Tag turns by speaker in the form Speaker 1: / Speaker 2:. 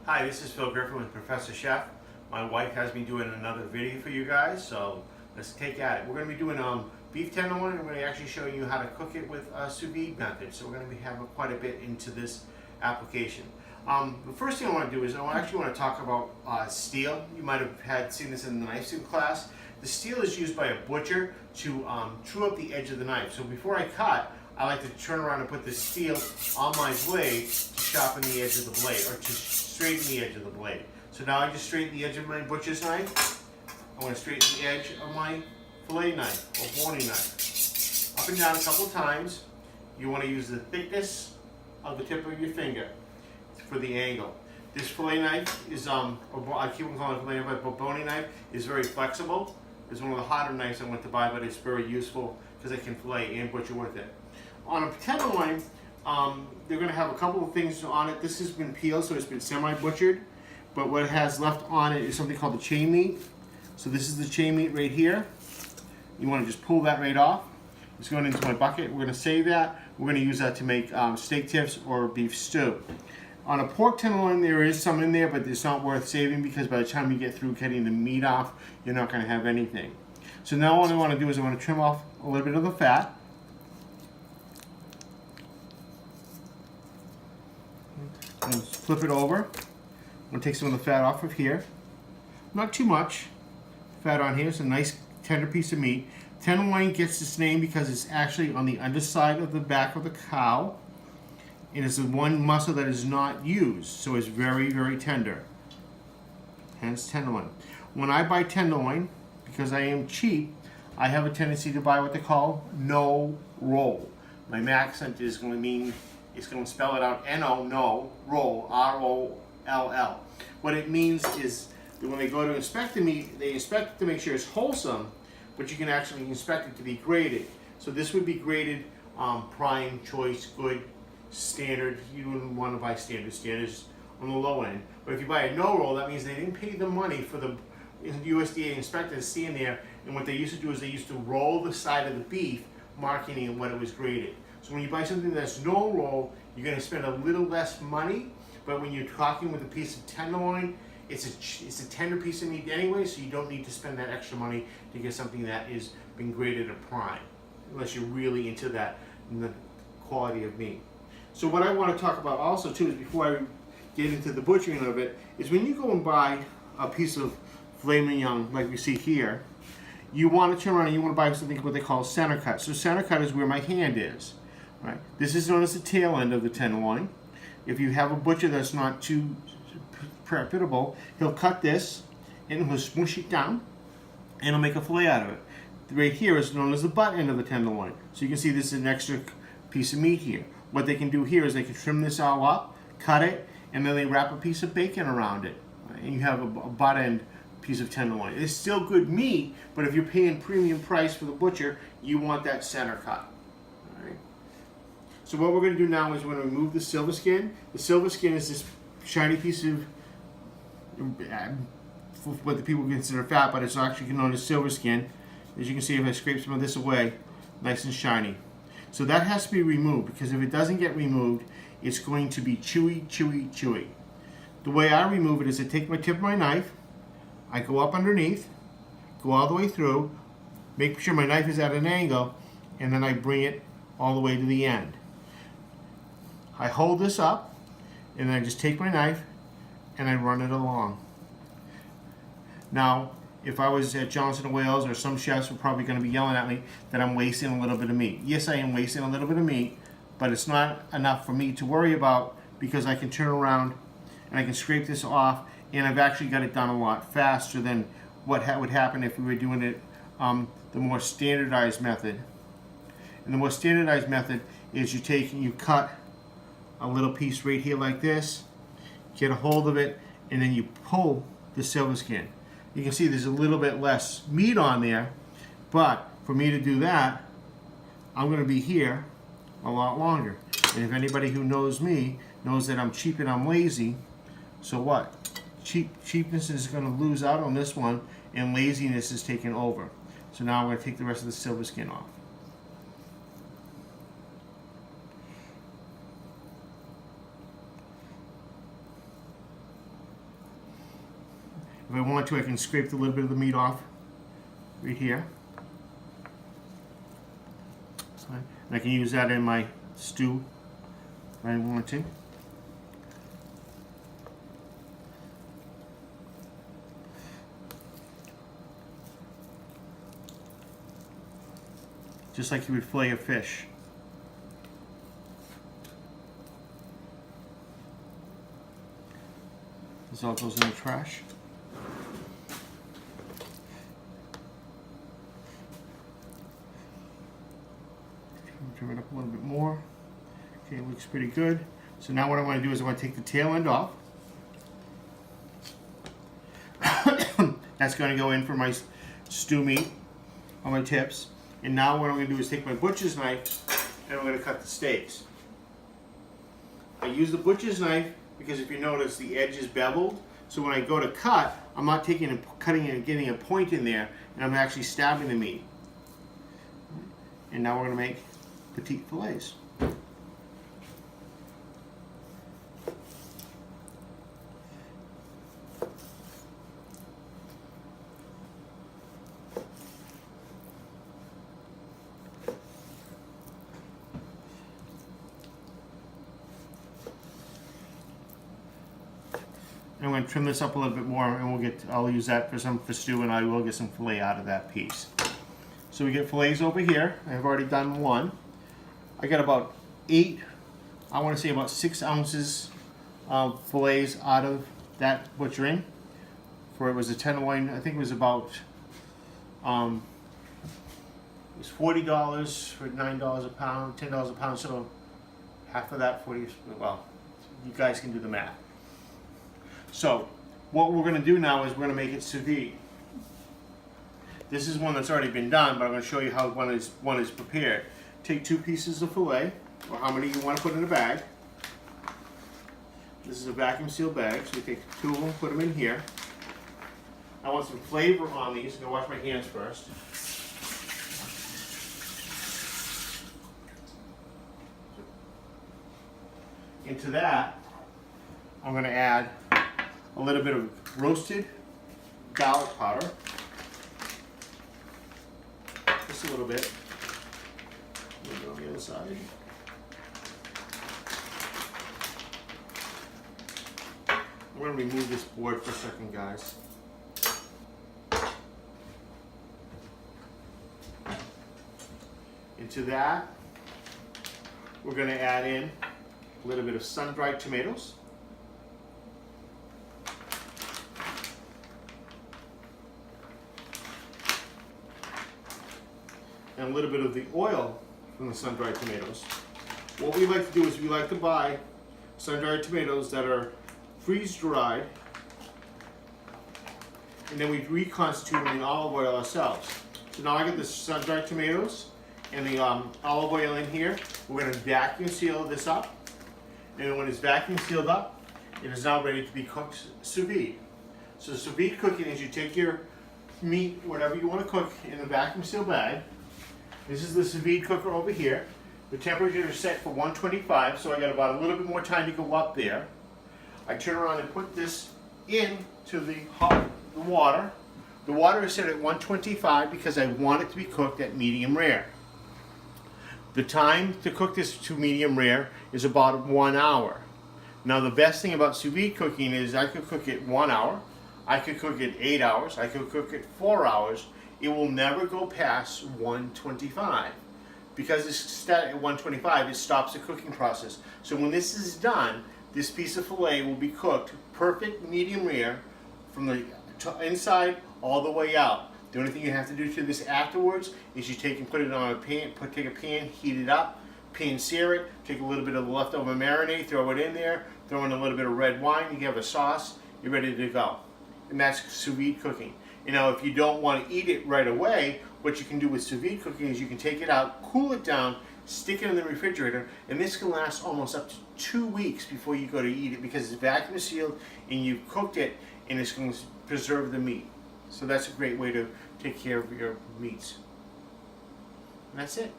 Speaker 1: Hi, this is Phil Griffin with Professor Chef. My wife has me doing another video for you guys, so let's take at it. We're going to be doing beef tenderloin, and we're going to actually show you how to cook it with a sous vide method. So we're going to be having quite a bit into this application. The first thing I want to do is I actually want to talk about steel. You might have seen this in the knife suit class. The steel is used by a butcher to true up the edge of the knife. So before I cut, I like to turn around and put the steel on my blade to sharpen the edge of the blade, or to straighten the edge of the blade. So now I just straighten the edge of my butcher's knife. I want to straighten the edge of my fillet knife or boning knife. Up and down a couple times. You want to use the thickness of the tip of your finger for the angle. This fillet knife is, I keep on calling it fillet knife, but boning knife is very flexible. It's one of the harder knives I went to buy, but it's very useful because I can fillet and butcher with it. On a tenderloin, they're going to have a couple of things on it. This has been peeled, so it's been semi-butchered. But what it has left on it is something called the chain meat. So this is the chain meat right here. You want to just pull that right off. It's going into my bucket. We're going to save that. We're going to use that to make steak tips or beef stew. On a pork tenderloin, there is some in there, but it's not worth saving because by the time you get through getting the meat off, you're not going to have anything. So now what I want to do is I want to trim off a little bit of the fat. And flip it over. I'm going to take some of the fat off of here. Not too much fat on here. It's a nice tender piece of meat. Tenderloin gets its name because it's actually on the underside of the back of the cow. And it's the one muscle that is not used. So it's very, very tender. Hence tenderloin. When I buy tenderloin, because I am cheap, I have a tendency to buy what they call no roll. My accent is going to mean, it's going to spell it out N-O, no, roll, R-O-L-L. What it means is that when they go to inspect the meat, they inspect it to make sure it's wholesome, but you can actually inspect it to be graded. So this would be graded prime, choice, good, standard. You wouldn't want to buy standard. Standard's on the low end. But if you buy a no roll, that means they didn't pay the money for the USDA inspector to see in there. And what they used to do is they used to roll the side of the beef, marking it when it was graded. So when you buy something that's no roll, you're going to spend a little less money. But when you're talking with a piece of tenderloin, it's a tender piece of meat anyway, so you don't need to spend that extra money to get something that is been graded a prime, unless you're really into that the quality of meat. So what I want to talk about also too is, before I get into the butchering of it, is when you go and buy a piece of Filet Mignon like we see here, you want to turn around and you want to buy something what they call center cut. So center cut is where my hand is. Right. This is known as the tail end of the tenderloin. If you have a butcher that's not too reputable, he'll cut this and he'll smoosh it down and he'll make a fillet out of it. Right here is known as the butt end of the tenderloin. So you can see this is an extra piece of meat here. What they can do here is they can trim this all up, cut it, and then they wrap a piece of bacon around it. Right? And you have a butt end piece of tenderloin. It's still good meat, but if you're paying premium price for the butcher, you want that center cut. So what we're going to do now is we're going to remove the silver skin. The silver skin is this shiny piece of what the people consider fat, but it's actually known as silver skin. As you can see, if I scrape some of this away, nice and shiny. So that has to be removed, because if it doesn't get removed, it's going to be chewy, chewy, chewy. The way I remove it is I take my tip of my knife, I go up underneath, go all the way through, make sure my knife is at an angle, and then I bring it all the way to the end. I hold this up, and then I just take my knife and I run it along. Now, if I was at Johnson & Wales, or some chefs were probably going to be yelling at me that I'm wasting a little bit of meat. Yes, I am wasting a little bit of meat, but it's not enough for me to worry about, because I can turn around and I can scrape this off, and I've actually got it done a lot faster than what would happen if we were doing it the more standardized method. And the more standardized method is you take and you cut a little piece right here like this, get a hold of it, and then you pull the silver skin. You can see there's a little bit less meat on there, but for me to do that, I'm going to be here a lot longer. And if anybody who knows me knows that I'm cheap and I'm lazy, so what? Cheapness is going to lose out on this one, and laziness is taking over. So now I'm going to take the rest of the silver skin off. If I want to, I can scrape a little bit of the meat off right here. And I can use that in my stew if I want to. Just like you would fillet a fish. This all goes in the trash. Trim it up a little bit more. Okay, it looks pretty good. So now what I want to do is I want to take the tail end off. That's going to go in for my stew meat on my tips. And now what I'm going to do is take my butcher's knife and I'm going to cut the steaks. I use the butcher's knife because if you notice the edge is beveled. So when I go to cut, I'm not taking and cutting and getting a point in there, and I'm actually stabbing the meat. And now we're going to make petite fillets. I'm going to trim this up a little bit more, and I'll use that for stew, and I will get some fillet out of that piece. So we get fillets over here. I've already done one. I got about 8, I want to say about 6 ounces of fillets out of that butchering. For it was a tenderloin, I think it was about it was $40 for $9 a pound, $10 a pound. So half of that, 40. Well, you guys can do the math. So what we're going to do now is we're going to make it sous vide. This is one that's already been done, but I'm going to show you how one is prepared. Take 2 pieces of filet, or how many you want to put in a bag. This is a vacuum sealed bag, so we take 2 of them, put them in here. I want some flavor on these. I'm going to wash my hands first. Into that, I'm going to add a little bit of roasted garlic powder. Just a little bit. A little bit on the other side. I'm going to remove this board for a second, guys. Into that, we're going to add in a little bit of sun-dried tomatoes. And a little bit of the oil from the sun-dried tomatoes. What we like to do is we like to buy sun-dried tomatoes that are freeze-dried, and then we reconstitute them in olive oil ourselves. So now I got the sun-dried tomatoes and the olive oil in here. We're going to vacuum seal this up, and when it's vacuum sealed up, it is now ready to be cooked sous vide. So sous vide cooking is you take your meat, whatever you want to cook, in a vacuum sealed bag. This is the sous vide cooker over here. The temperature is set for 125, so I got about a little bit more time to go up there. I turn around and put this into the water. The water is set at 125 because I want it to be cooked at medium rare. The time to cook this to medium rare is about 1 hour. Now the best thing about sous vide cooking is I could cook it 1 hour, I could cook it 8 hours, I could cook it 4 hours. It will never go past 125. Because it's set at 125, it stops the cooking process. So when this is done, this piece of filet will be cooked perfect medium rare from the inside all the way out. The only thing you have to do to this afterwards is you take and put it on a pan, take a pan, heat it up, pan sear it, take a little bit of the leftover marinade, throw it in there, throw in a little bit of red wine, you have a sauce, you're ready to go. And that's sous vide cooking. You know, if you don't want to eat it right away, what you can do with sous vide cooking is you can take it out, cool it down, stick it in the refrigerator, and this can last almost up to 2 weeks before you go to eat it because it's vacuum sealed and you've cooked it and it's going to preserve the meat. So that's a great way to take care of your meats. And that's it.